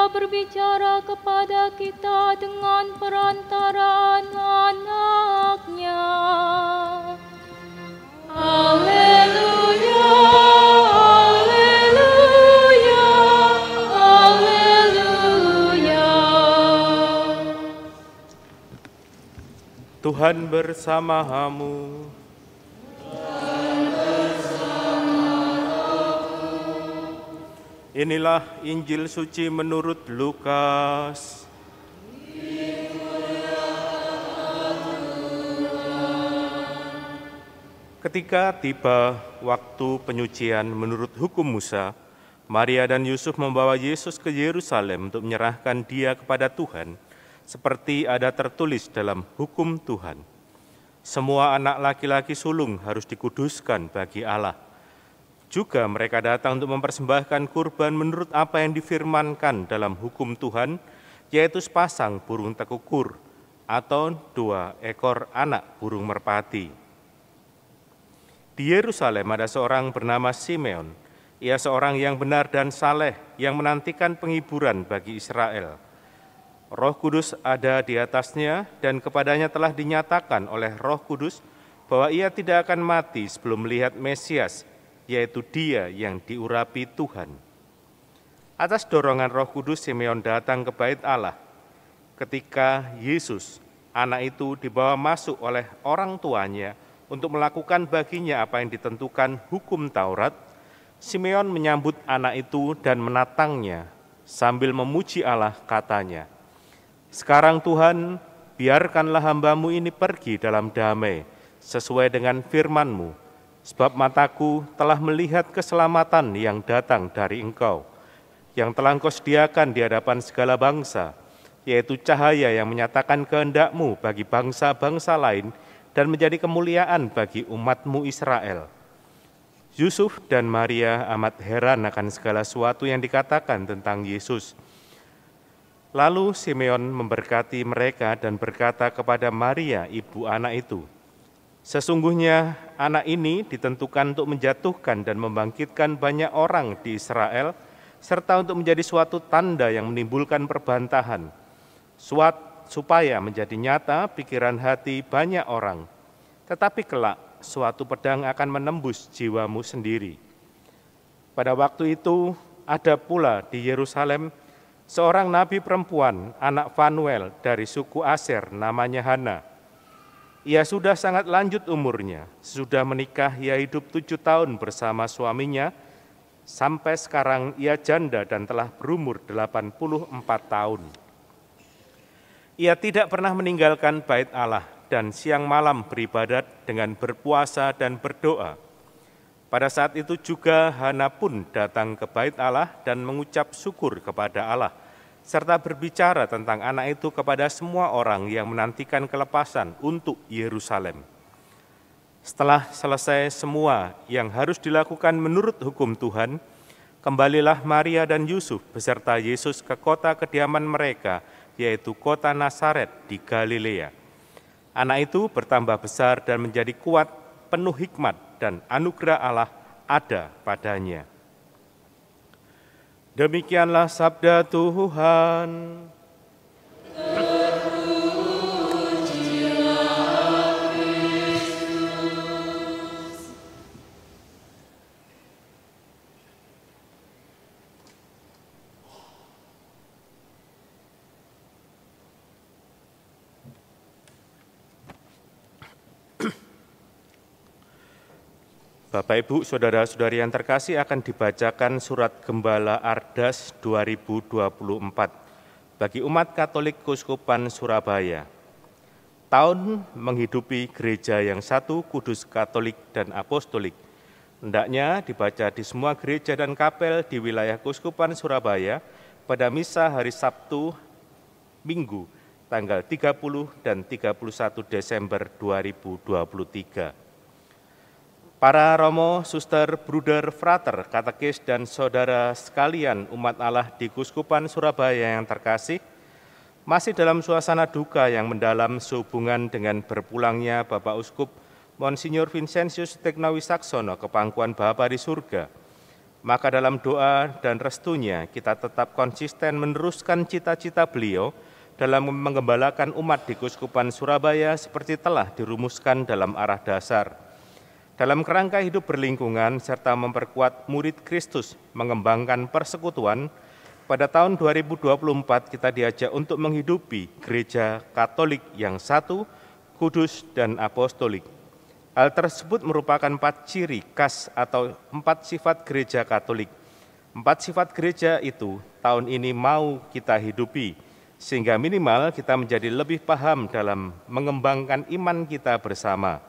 Ia berbicara kepada kita dengan perantaraan anak-Nya. Haleluya, haleluya, haleluya. Tuhan bersamamu. Inilah Injil suci menurut Lukas. Ketika tiba waktu penyucian menurut hukum Musa, Maria dan Yusuf membawa Yesus ke Yerusalem untuk menyerahkan Dia kepada Tuhan, seperti ada tertulis dalam hukum Tuhan. Semua anak laki-laki sulung harus dikuduskan bagi Allah. Juga mereka datang untuk mempersembahkan kurban menurut apa yang difirmankan dalam hukum Tuhan, yaitu sepasang burung tekukur atau 2 ekor anak burung merpati. Di Yerusalem ada seorang bernama Simeon. Ia seorang yang benar dan saleh yang menantikan penghiburan bagi Israel. Roh Kudus ada di atasnya dan kepadanya telah dinyatakan oleh Roh Kudus bahwa ia tidak akan mati sebelum melihat Mesias, yaitu Dia yang diurapi Tuhan. Atas dorongan Roh Kudus, Simeon datang ke bait Allah. Ketika Yesus, anak itu dibawa masuk oleh orang tuanya untuk melakukan baginya apa yang ditentukan hukum Taurat, Simeon menyambut anak itu dan menatangnya sambil memuji Allah, katanya, "Sekarang Tuhan, biarkanlah hamba-Mu ini pergi dalam damai, sesuai dengan firman-Mu. Sebab mataku telah melihat keselamatan yang datang dari Engkau, yang telah Engkau sediakan di hadapan segala bangsa, yaitu cahaya yang menyatakan kehendak-Mu bagi bangsa-bangsa lain dan menjadi kemuliaan bagi umat-Mu Israel." Yusuf dan Maria amat heran akan segala sesuatu yang dikatakan tentang Yesus. Lalu Simeon memberkati mereka dan berkata kepada Maria, ibu anak itu, "Sesungguhnya anak ini ditentukan untuk menjatuhkan dan membangkitkan banyak orang di Israel, serta untuk menjadi suatu tanda yang menimbulkan perbantahan, supaya menjadi nyata pikiran hati banyak orang. Tetapi kelak suatu pedang akan menembus jiwamu sendiri." Pada waktu itu ada pula di Yerusalem seorang nabi perempuan, anak Fanuel dari suku Aser, namanya Hana. Ia sudah sangat lanjut umurnya, sudah menikah ia hidup 7 tahun bersama suaminya, sampai sekarang ia janda dan telah berumur 84 tahun. Ia tidak pernah meninggalkan bait Allah dan siang malam beribadat dengan berpuasa dan berdoa. Pada saat itu juga Hana pun datang ke bait Allah dan mengucap syukur kepada Allah, serta berbicara tentang anak itu kepada semua orang yang menantikan kelepasan untuk Yerusalem. Setelah selesai semua yang harus dilakukan menurut hukum Tuhan, kembalilah Maria dan Yusuf beserta Yesus ke kota kediaman mereka, yaitu kota Nazaret di Galilea. Anak itu bertambah besar dan menjadi kuat, penuh hikmat, dan anugerah Allah ada padanya. Demikianlah sabda Tuhan. Bapak, Ibu, Saudara-saudari yang terkasih, akan dibacakan surat Gembala Ardas 2024 bagi umat Katolik Keuskupan Surabaya. Tahun menghidupi gereja yang satu, kudus, katolik, dan apostolik. Hendaknya dibaca di semua gereja dan kapel di wilayah Keuskupan Surabaya pada misa hari Sabtu, Minggu, tanggal 30 dan 31 Desember 2023. Para romo, suster, bruder, frater, katekis, dan saudara sekalian umat Allah di Keuskupan Surabaya yang terkasih, masih dalam suasana duka yang mendalam sehubungan dengan berpulangnya Bapak Uskup Monsinyur Vincentius Tikna Wisaksono ke pangkuan Bapa di surga, Maka dalam doa dan restunya kita tetap konsisten meneruskan cita-cita beliau dalam menggembalakan umat di Keuskupan Surabaya seperti telah dirumuskan dalam arah dasar. Dalam kerangka hidup berlingkungan serta memperkuat murid Kristus mengembangkan persekutuan, pada tahun 2024 kita diajak untuk menghidupi gereja Katolik yang satu, kudus, dan apostolik. Hal tersebut merupakan 4 ciri khas atau 4 sifat gereja Katolik. 4 sifat gereja itu tahun ini mau kita hidupi, sehingga minimal kita menjadi lebih paham dalam mengembangkan iman kita bersama.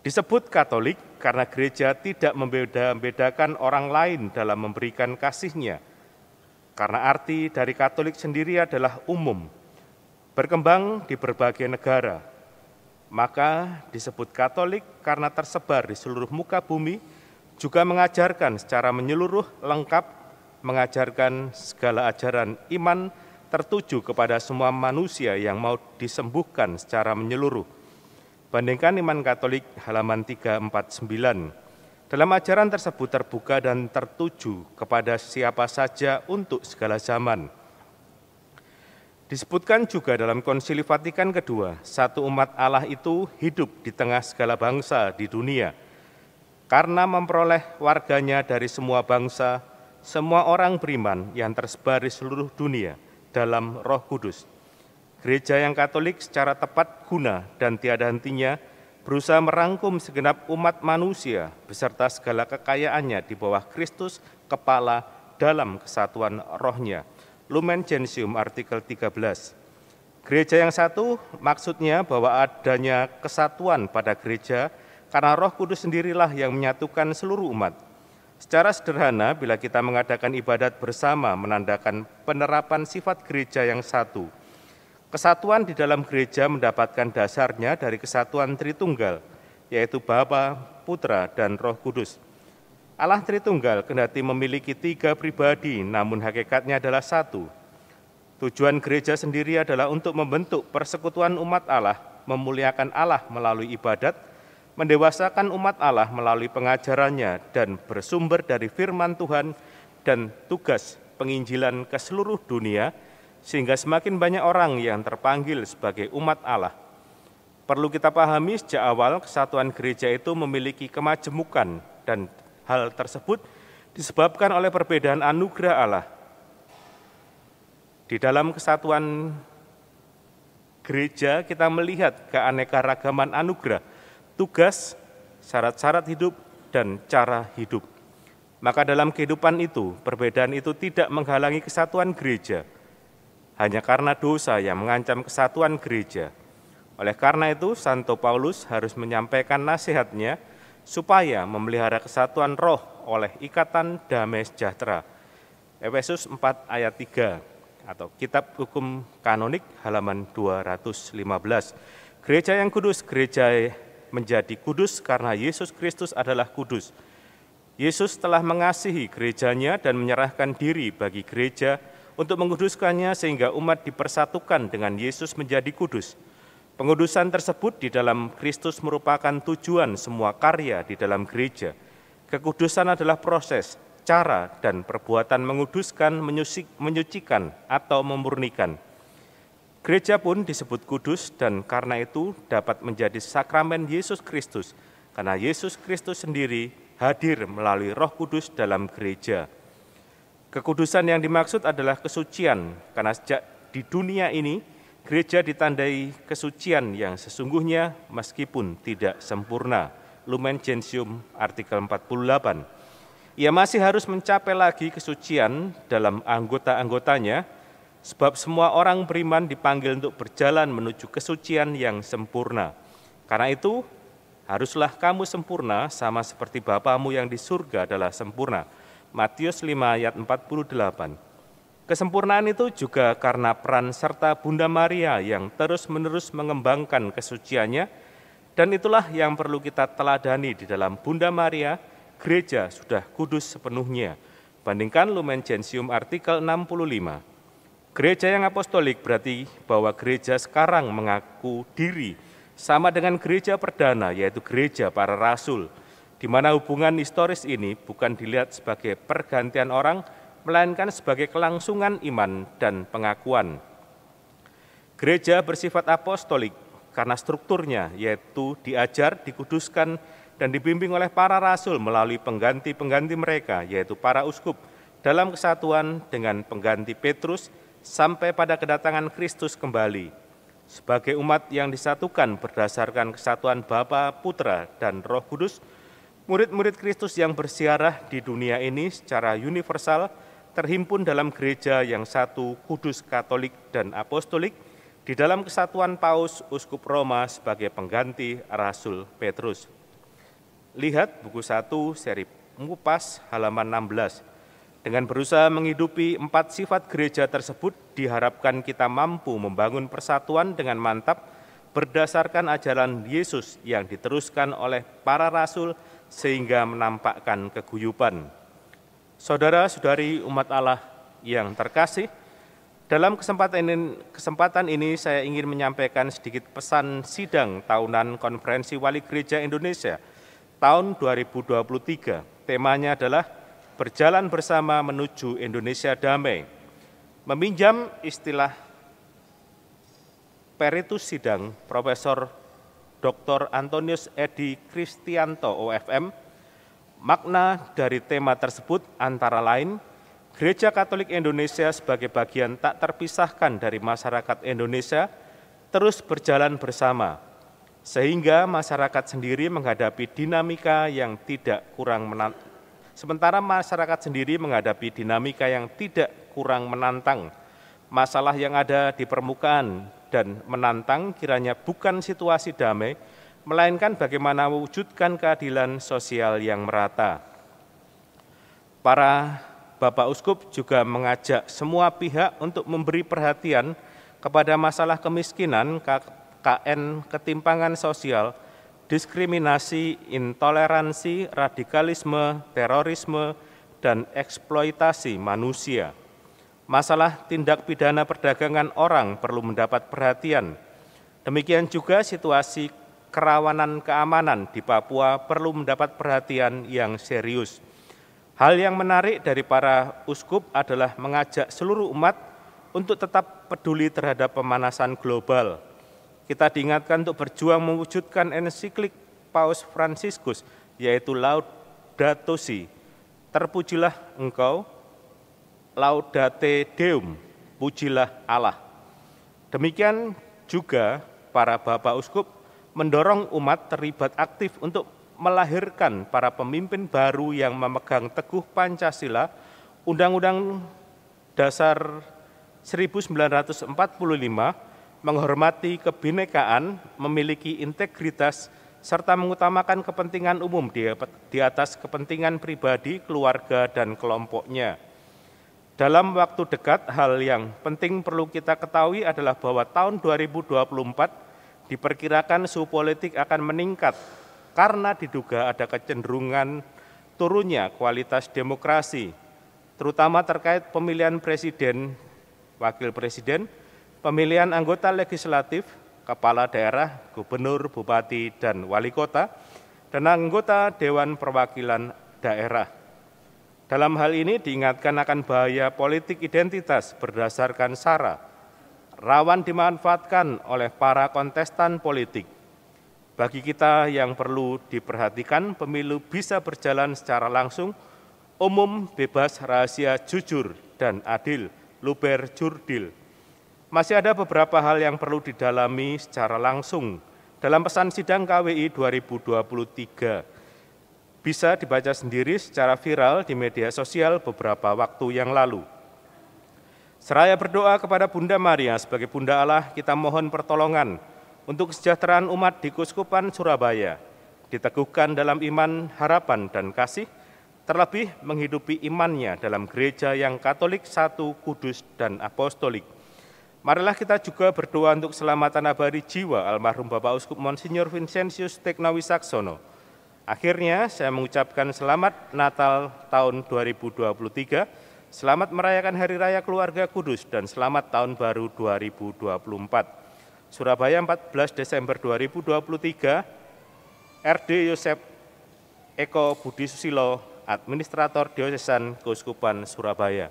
Disebut Katolik karena gereja tidak membeda-bedakan orang lain dalam memberikan kasihnya. Karena arti dari Katolik sendiri adalah umum, berkembang di berbagai negara. Maka disebut Katolik karena tersebar di seluruh muka bumi, juga mengajarkan secara menyeluruh lengkap, mengajarkan segala ajaran iman tertuju kepada semua manusia yang mau disembuhkan secara menyeluruh. Bandingkan Iman Katolik halaman 349. Dalam ajaran tersebut terbuka dan tertuju kepada siapa saja untuk segala zaman. Disebutkan juga dalam Konsili Vatikan kedua, satu umat Allah itu hidup di tengah segala bangsa di dunia. Karena memperoleh warganya dari semua bangsa, semua orang beriman yang tersebar di seluruh dunia dalam Roh Kudus. Gereja yang Katolik secara tepat guna dan tiada hentinya berusaha merangkum segenap umat manusia beserta segala kekayaannya di bawah Kristus, Kepala, dalam kesatuan rohnya. Lumen Gentium artikel 13. Gereja yang satu maksudnya bahwa adanya kesatuan pada gereja karena Roh Kudus sendirilah yang menyatukan seluruh umat. Secara sederhana, bila kita mengadakan ibadat bersama menandakan penerapan sifat gereja yang satu. Kesatuan di dalam gereja mendapatkan dasarnya dari kesatuan Tritunggal, yaitu Bapa, Putra, dan Roh Kudus. Allah Tritunggal kendati memiliki 3 pribadi, namun hakikatnya adalah satu. Tujuan gereja sendiri adalah untuk membentuk persekutuan umat Allah, memuliakan Allah melalui ibadat, mendewasakan umat Allah melalui pengajarannya, dan bersumber dari firman Tuhan dan tugas penginjilan ke seluruh dunia, sehingga semakin banyak orang yang terpanggil sebagai umat Allah. Perlu kita pahami sejak awal kesatuan gereja itu memiliki kemajemukan dan hal tersebut disebabkan oleh perbedaan anugerah Allah. Di dalam kesatuan gereja kita melihat keanekaragaman anugerah, tugas, syarat-syarat hidup, dan cara hidup. Maka dalam kehidupan itu, perbedaan itu tidak menghalangi kesatuan gereja, hanya karena dosa yang mengancam kesatuan gereja. Oleh karena itu, Santo Paulus harus menyampaikan nasihatnya supaya memelihara kesatuan roh oleh ikatan damai sejahtera. Efesus 4 ayat 3 atau Kitab Hukum Kanonik halaman 215. Gereja yang kudus, gereja menjadi kudus karena Yesus Kristus adalah kudus. Yesus telah mengasihi gerejanya dan menyerahkan diri bagi gereja untuk menguduskannya sehingga umat dipersatukan dengan Yesus menjadi kudus. Pengudusan tersebut di dalam Kristus merupakan tujuan semua karya di dalam gereja. Kekudusan adalah proses, cara, dan perbuatan menguduskan, menyucikan, atau memurnikan. Gereja pun disebut kudus dan karena itu dapat menjadi sakramen Yesus Kristus, karena Yesus Kristus sendiri hadir melalui Roh Kudus dalam gereja. Kekudusan yang dimaksud adalah kesucian, karena sejak di dunia ini, gereja ditandai kesucian yang sesungguhnya meskipun tidak sempurna. Lumen Gentium artikel 48. Ia masih harus mencapai lagi kesucian dalam anggota-anggotanya, sebab semua orang beriman dipanggil untuk berjalan menuju kesucian yang sempurna. Karena itu, haruslah kamu sempurna sama seperti Bapamu yang di surga adalah sempurna. Matius 5 ayat 48. Kesempurnaan itu juga karena peran serta Bunda Maria yang terus-menerus mengembangkan kesuciannya, dan itulah yang perlu kita teladani di dalam Bunda Maria, gereja sudah kudus sepenuhnya. Bandingkan Lumen Gentium artikel 65. Gereja yang apostolik berarti bahwa gereja sekarang mengaku diri sama dengan gereja perdana, yaitu gereja para rasul. di mana hubungan historis ini bukan dilihat sebagai pergantian orang, melainkan sebagai kelangsungan iman dan pengakuan. Gereja bersifat apostolik karena strukturnya, yaitu diajar, dikuduskan, dan dibimbing oleh para rasul melalui pengganti-pengganti mereka, yaitu para uskup, dalam kesatuan dengan pengganti Petrus, sampai pada kedatangan Kristus kembali. Sebagai umat yang disatukan berdasarkan kesatuan Bapa, Putra, dan Roh Kudus, murid-murid Kristus yang bersiarah di dunia ini secara universal terhimpun dalam gereja yang satu, kudus, katolik, dan apostolik, di dalam kesatuan Paus Uskup Roma sebagai pengganti Rasul Petrus. Lihat buku 1 seri Mengupas halaman 16. Dengan berusaha menghidupi 4 sifat gereja tersebut, diharapkan kita mampu membangun persatuan dengan mantap berdasarkan ajaran Yesus yang diteruskan oleh para rasul sehingga menampakkan keguyuban. Saudara-saudari umat Allah yang terkasih, dalam kesempatan ini saya ingin menyampaikan sedikit pesan sidang tahunan Konferensi Wali Gereja Indonesia tahun 2023. Temanya adalah Berjalan Bersama Menuju Indonesia Damai. Meminjam istilah peritus sidang Profesor Dr. Antonius Edi Kristianto OFM, makna dari tema tersebut antara lain, Gereja Katolik Indonesia sebagai bagian tak terpisahkan dari masyarakat Indonesia terus berjalan bersama, sehingga masyarakat sendiri menghadapi dinamika yang tidak kurang menantang. Sementara masyarakat sendiri menghadapi dinamika yang tidak kurang menantang. Masalah yang ada di permukaan dan menantang kiranya bukan situasi damai, melainkan bagaimana mewujudkan keadilan sosial yang merata. Para Bapak Uskup juga mengajak semua pihak untuk memberi perhatian kepada masalah kemiskinan, KKN, ketimpangan sosial, diskriminasi, intoleransi, radikalisme, terorisme, dan eksploitasi manusia. Masalah tindak pidana perdagangan orang perlu mendapat perhatian. Demikian juga situasi kerawanan keamanan di Papua perlu mendapat perhatian yang serius. Hal yang menarik dari para uskup adalah mengajak seluruh umat untuk tetap peduli terhadap pemanasan global. Kita diingatkan untuk berjuang mewujudkan ensiklik Paus Fransiskus, yaitu Laudato Si, terpujilah Engkau, Laudate Deum, pujilah Allah. Demikian juga para Bapak Uskup mendorong umat terlibat aktif untuk melahirkan para pemimpin baru yang memegang teguh Pancasila, Undang-Undang Dasar 1945, menghormati kebinekaan, memiliki integritas, serta mengutamakan kepentingan umum di atas kepentingan pribadi, keluarga, dan kelompoknya. Dalam waktu dekat, hal yang penting perlu kita ketahui adalah bahwa tahun 2024 diperkirakan suhu politik akan meningkat karena diduga ada kecenderungan turunnya kualitas demokrasi, terutama terkait pemilihan presiden, wakil presiden, pemilihan anggota legislatif, kepala daerah, gubernur, bupati, dan wali kota, dan anggota Dewan Perwakilan Daerah. Dalam hal ini diingatkan akan bahaya politik identitas berdasarkan SARA, rawan dimanfaatkan oleh para kontestan politik. Bagi kita yang perlu diperhatikan, pemilu bisa berjalan secara langsung, umum, bebas, rahasia, jujur, dan adil, luber jurdil. Masih ada beberapa hal yang perlu didalami secara langsung dalam pesan sidang KWI 2023. Bisa dibaca sendiri secara viral di media sosial beberapa waktu yang lalu. Seraya berdoa kepada Bunda Maria sebagai Bunda Allah, kita mohon pertolongan untuk kesejahteraan umat di Keuskupan Surabaya, diteguhkan dalam iman, harapan, dan kasih, terlebih menghidupi imannya dalam gereja yang Katolik, satu, kudus, dan apostolik. Marilah kita juga berdoa untuk keselamatan abadi jiwa almarhum Bapak Uskup Monsinyur Vincentius Teknawi Saksono. Akhirnya saya mengucapkan selamat Natal tahun 2023, selamat merayakan Hari Raya Keluarga Kudus, dan selamat Tahun Baru 2024. Surabaya 14 Desember 2023, RD Yosef Eko Budi Susilo, Administrator Diocesan Keuskupan Surabaya.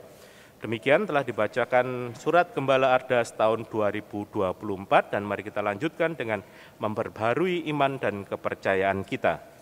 Demikian telah dibacakan Surat Gembala Ardas tahun 2024 dan mari kita lanjutkan dengan memperbarui iman dan kepercayaan kita.